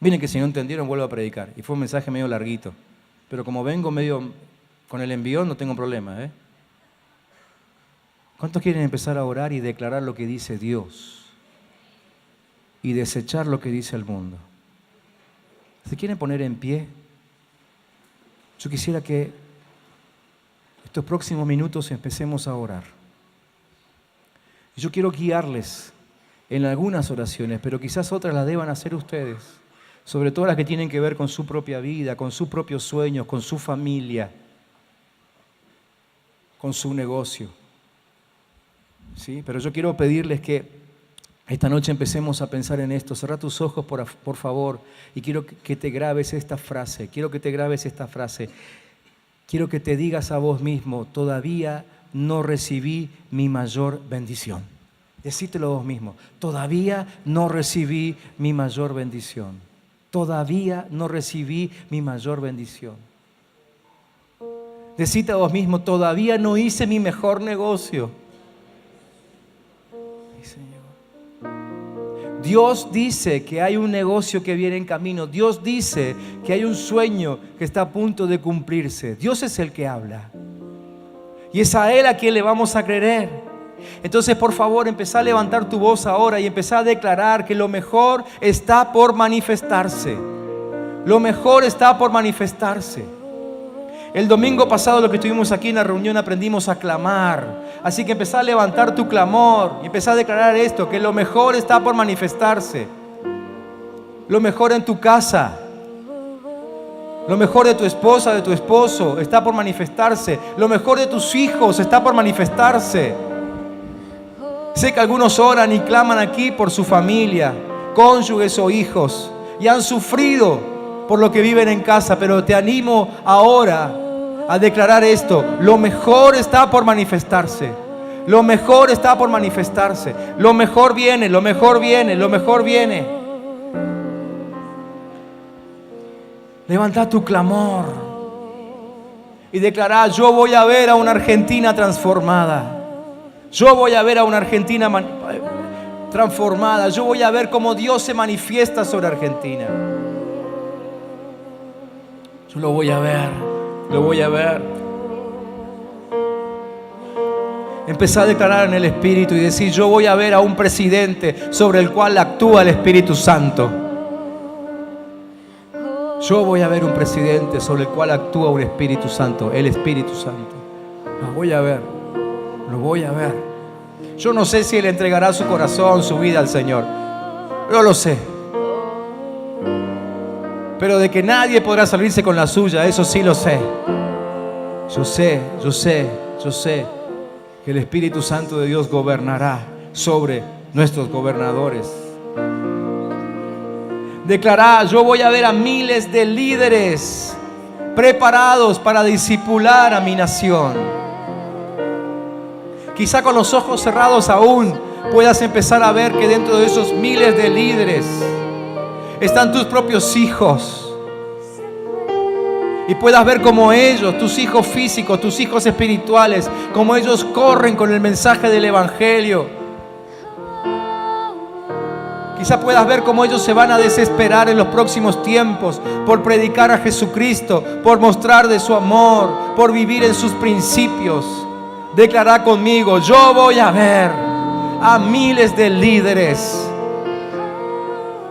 Miren que si no entendieron, vuelvo a predicar. Y fue un mensaje medio larguito. Pero como vengo medio con el envión, no tengo problema. ¿Cuántos quieren empezar a orar y declarar lo que dice Dios? Y desechar lo que dice el mundo. ¿Se quieren poner en pie? Yo quisiera que estos próximos minutos empecemos a orar. Y yo quiero guiarles en algunas oraciones, pero quizás otras las deban hacer ustedes. Sobre todo las que tienen que ver con su propia vida, con sus propios sueños, con su familia, con su negocio. ¿Sí? Pero yo quiero pedirles que esta noche empecemos a pensar en esto. Cerrá tus ojos, por favor, y quiero que te grabes esta frase. Quiero que te digas a vos mismo, todavía no recibí mi mayor bendición. Decítelo vos mismo, todavía no recibí mi mayor bendición. Todavía no recibí mi mayor bendición. Decite a vos mismo, todavía no hice mi mejor negocio. Sí, Señor. Dios dice que hay un negocio que viene en camino. Dios dice que hay un sueño que está a punto de cumplirse. Dios es el que habla. Y es a Él a quien le vamos a creer. Entonces, por favor, empezá a levantar tu voz ahora y empezá a declarar que lo mejor está por manifestarse. Lo mejor está por manifestarse. El domingo pasado, lo que estuvimos aquí en la reunión, aprendimos a clamar. Así que empezá a levantar tu clamor y empezá a declarar esto, que lo mejor está por manifestarse. Lo mejor en tu casa. Lo mejor de tu esposa, de tu esposo, está por manifestarse. Lo mejor de tus hijos está por manifestarse. Sé que algunos oran y claman aquí por su familia, cónyuges o hijos, y han sufrido por lo que viven en casa, pero te animo ahora a declarar esto: lo mejor está por manifestarse. Lo mejor está por manifestarse. Lo mejor viene, lo mejor viene, lo mejor viene. Levanta tu clamor y declara: yo voy a ver a una Argentina transformada. Yo voy a ver a una Argentina transformada. Yo voy a ver cómo Dios se manifiesta sobre Argentina. Yo lo voy a ver, lo voy a ver. Empezá a declarar en el Espíritu y decir: yo voy a ver a un presidente sobre el cual actúa el Espíritu Santo. Yo voy a ver un presidente sobre el cual actúa un Espíritu Santo, el Espíritu Santo. Lo voy a ver, lo voy a ver. Yo no sé si él entregará su corazón, su vida al Señor. No lo sé. Pero de que nadie podrá salirse con la suya, eso sí lo sé. Yo sé que el Espíritu Santo de Dios gobernará sobre nuestros gobernadores. Declará: yo voy a ver a miles de líderes preparados para discipular a mi nación. Quizá con los ojos cerrados aún puedas empezar a ver que dentro de esos miles de líderes están tus propios hijos. Y puedas ver cómo ellos, tus hijos físicos, tus hijos espirituales, cómo ellos corren con el mensaje del Evangelio. Quizá puedas ver cómo ellos se van a desesperar en los próximos tiempos por predicar a Jesucristo, por mostrar de su amor, por vivir en sus principios. Declará conmigo: yo voy a ver a miles de líderes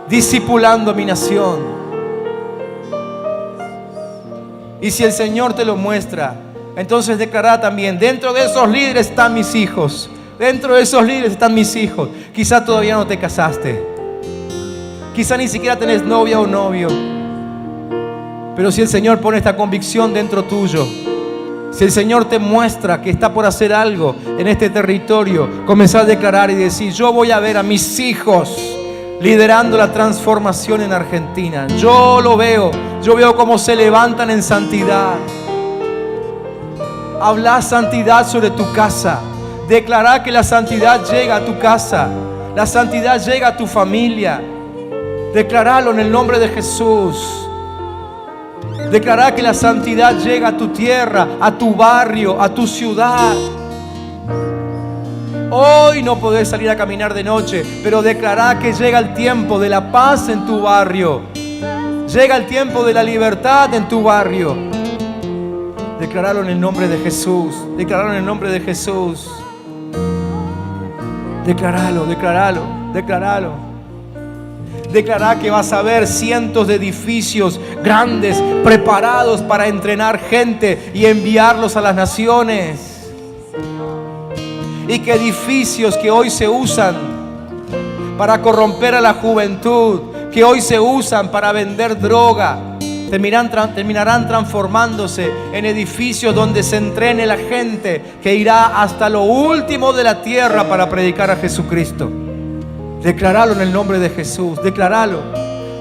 discipulando mi nación. Y si el Señor te lo muestra, entonces declará también: dentro de esos líderes están mis hijos. Dentro de esos líderes están mis hijos. Quizá todavía no te casaste. Quizá ni siquiera tenés novia o novio. Pero si el Señor pone esta convicción dentro tuyo, si el Señor te muestra que está por hacer algo en este territorio, comenzá a declarar y decir: yo voy a ver a mis hijos liderando la transformación en Argentina. Yo lo veo. Yo veo cómo se levantan en santidad. Habla santidad sobre tu casa. Declará que la santidad llega a tu casa. La santidad llega a tu familia. Declaralo en el nombre de Jesús. Declará que la santidad llega a tu tierra, a tu barrio, a tu ciudad. Hoy no podés salir a caminar de noche, pero declará que llega el tiempo de la paz en tu barrio. Llega el tiempo de la libertad en tu barrio. Declaralo en el nombre de Jesús. Declaralo en el nombre de Jesús. Declaralo, declaralo, declaralo. Declará que vas a ver cientos de edificios grandes preparados para entrenar gente y enviarlos a las naciones. Y que edificios que hoy se usan para corromper a la juventud, que hoy se usan para vender droga, terminarán transformándose en edificios donde se entrene la gente que irá hasta lo último de la tierra para predicar a Jesucristo. Declaralo en el nombre de Jesús. Declaralo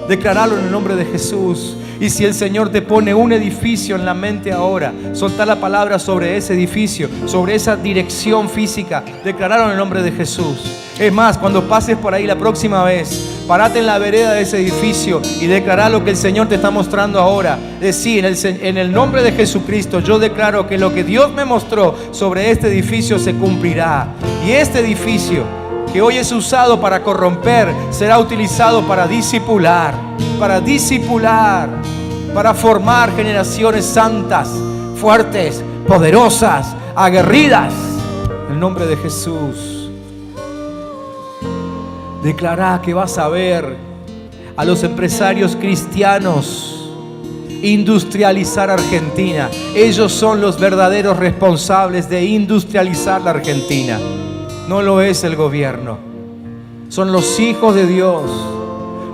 en el nombre de Jesús. Y si el Señor te pone un edificio en la mente ahora, soltá la palabra sobre ese edificio, sobre esa dirección física. Declaralo en el nombre de Jesús. Es más, cuando pases por ahí la próxima vez, parate en la vereda de ese edificio y declará lo que el Señor te está mostrando ahora. Decí: en el nombre de Jesucristo, yo declaro que lo que Dios me mostró sobre este edificio se cumplirá. Y este edificio, que hoy es usado para corromper, será utilizado para discipular, para formar generaciones santas, fuertes, poderosas, aguerridas. En el nombre de Jesús. Declará que vas a ver a los empresarios cristianos industrializar Argentina. Ellos son los verdaderos responsables de industrializar la Argentina. No lo es el gobierno. Son los hijos de Dios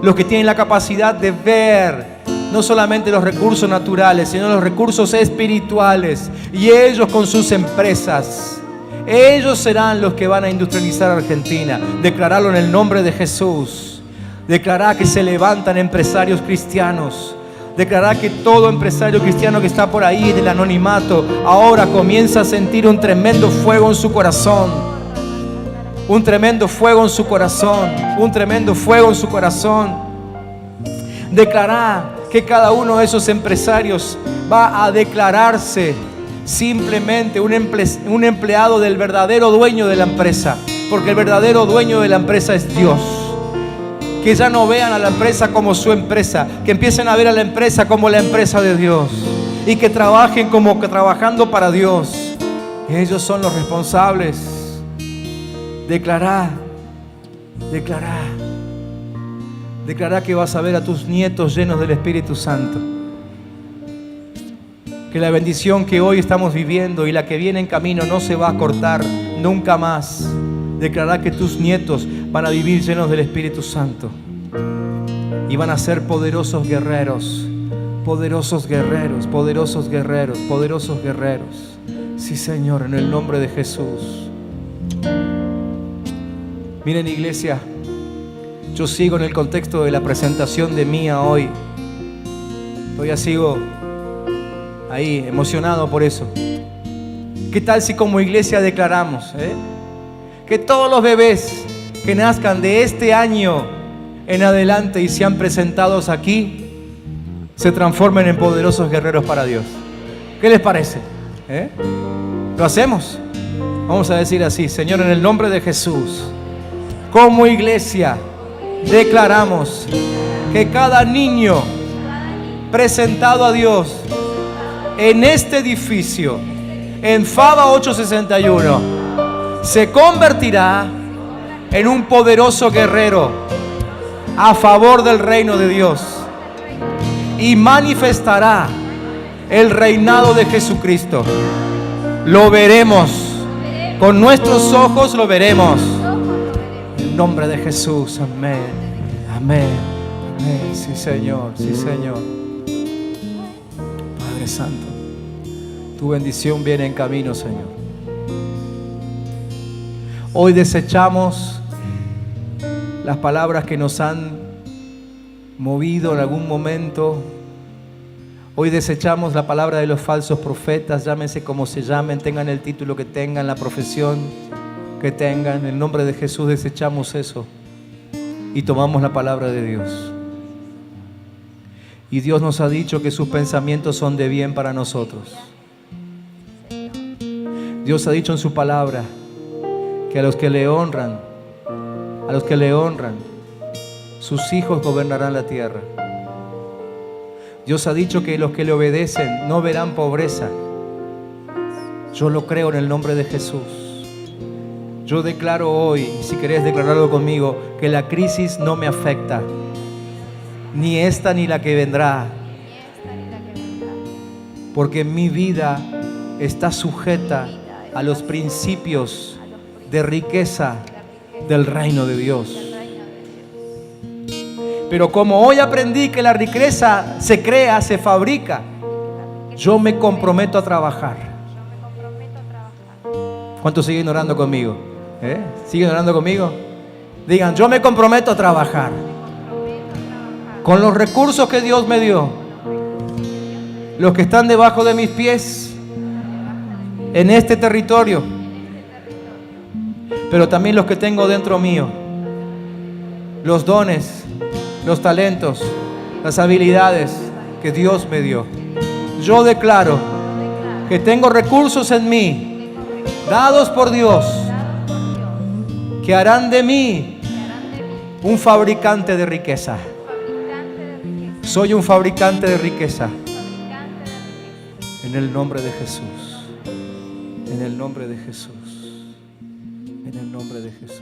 los que tienen la capacidad de ver no solamente los recursos naturales, sino los recursos espirituales. Y ellos con sus empresas, ellos serán los que van a industrializar Argentina. Declararlo en el nombre de Jesús. Declará que se levantan empresarios cristianos. Declará que todo empresario cristiano que está por ahí del anonimato ahora comienza a sentir un tremendo fuego en su corazón. Un tremendo fuego en su corazón. Un tremendo fuego en su corazón. Declará que cada uno de esos empresarios va a declararse simplemente un empleado del verdadero dueño de la empresa, porque el verdadero dueño de la empresa es Dios. Que ya no vean a la empresa como su empresa, que empiecen a ver a la empresa como la empresa de Dios y que trabajen como que trabajando para Dios. Ellos son los responsables. Declará que vas a ver a tus nietos llenos del Espíritu Santo. Que la bendición que hoy estamos viviendo y la que viene en camino no se va a cortar nunca más. Declará que tus nietos van a vivir llenos del Espíritu Santo y van a ser poderosos guerreros, poderosos guerreros, poderosos guerreros, poderosos guerreros. Sí, Señor, en el nombre de Jesús. Miren, iglesia, yo sigo en el contexto de la presentación de Mía hoy. Todavía sigo ahí emocionado por eso. ¿Qué tal si como iglesia declaramos que todos los bebés que nazcan de este año en adelante y sean presentados aquí se transformen en poderosos guerreros para Dios? ¿Qué les parece? ¿Lo hacemos? Vamos a decir así: Señor, en el nombre de Jesús, como iglesia declaramos que cada niño presentado a Dios en este edificio, en Faba 861, se convertirá en un poderoso guerrero a favor del reino de Dios y manifestará el reinado de Jesucristo. Lo veremos, con nuestros ojos lo veremos. En el nombre de Jesús, amén, amén, amén. Sí, Señor, sí, Señor. Padre Santo, tu bendición viene en camino, Señor. Hoy desechamos las palabras que nos han movido en algún momento. Hoy desechamos la palabra de los falsos profetas, llámense como se llamen, tengan el título que tengan, la profesión que tengan. En el nombre de Jesús desechamos eso y tomamos la palabra de Dios. Y Dios nos ha dicho que sus pensamientos son de bien para nosotros. Dios ha dicho en su palabra que a los que le honran, sus hijos gobernarán la tierra. Dios ha dicho que los que le obedecen no verán pobreza. Yo lo creo en el nombre de Jesús. Yo declaro hoy, si querés declararlo conmigo, que la crisis no me afecta, ni esta ni la que vendrá, porque mi vida está sujeta a los principios de riqueza del reino de Dios. Pero como hoy aprendí que la riqueza se crea, se fabrica, yo me comprometo a trabajar. ¿Cuántos siguen orando conmigo? ¿Siguen orando conmigo? Digan: yo me comprometo a trabajar con los recursos que Dios me dio, los que están debajo de mis pies en este territorio, pero también los que tengo dentro mío, los dones, los talentos, las habilidades que Dios me dio. Yo declaro que tengo recursos en mí, dados por Dios, que harán de mí un fabricante de riqueza. Soy un fabricante de riqueza. En el nombre de Jesús. En el nombre de Jesús. En el nombre de Jesús.